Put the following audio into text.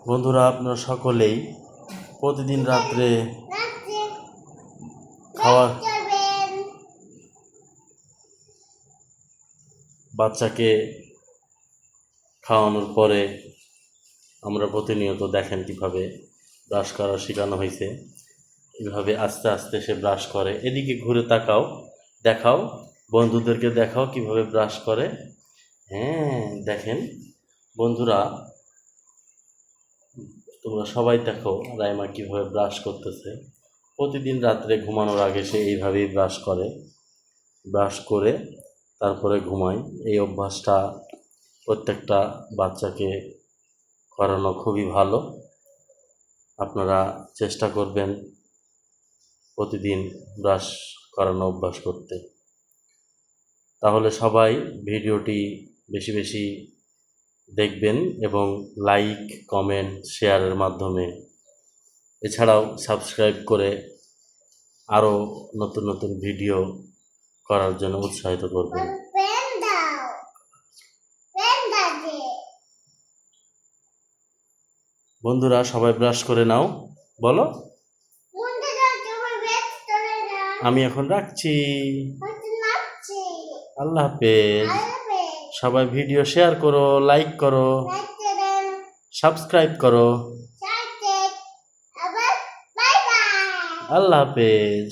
বন্ধুরা, আপনারা সকলেই প্রতিদিন রাত্রে বাচ্চাকে খাওয়ানোর পরে আমরা প্রতিনিয়ত দেখেন কীভাবে ব্রাশ করা শেখানো হয়েছে। এইভাবে আস্তে আস্তে সে ব্রাশ করে। এদিকে ঘুরে তাকাও, দেখাও, বন্ধুদেরকে দেখাও কিভাবে ব্রাশ করে। হ্যাঁ, দেখেন বন্ধুরা, তোমরা সবাই দেখো রাইমা কীভাবে ব্রাশ করতেছে। প্রতিদিন রাত্রে ঘুমানোর আগে সে এইভাবেই ব্রাশ করে তারপরে ঘুমায়। এই অভ্যাসটা প্রত্যেকটা বাচ্চাকে করানো খুবই ভালো। আপনারা চেষ্টা করবেন প্রতিদিন ব্রাশ করানো অভ্যাস করতে। তাহলে সবাই ভিডিওটি বেশি বেশি দেখবেন এবং লাইক, কমেন্ট, শেয়ারের মাধ্যমে, এছাড়াও সাবস্ক্রাইব করে আরও নতুন নতুন ভিডিও করার জন্য উৎসাহিত করবেন। বন্ধুরা, সবাই ব্রাশ করে নাও, বলো। আমি এখন রাখছি। আল্লাহ হাফেজ। সবাই ভিডিও শেয়ার করো, লাইক করো, সাবস্ক্রাইব করো। আল্লাহ হাফেজ।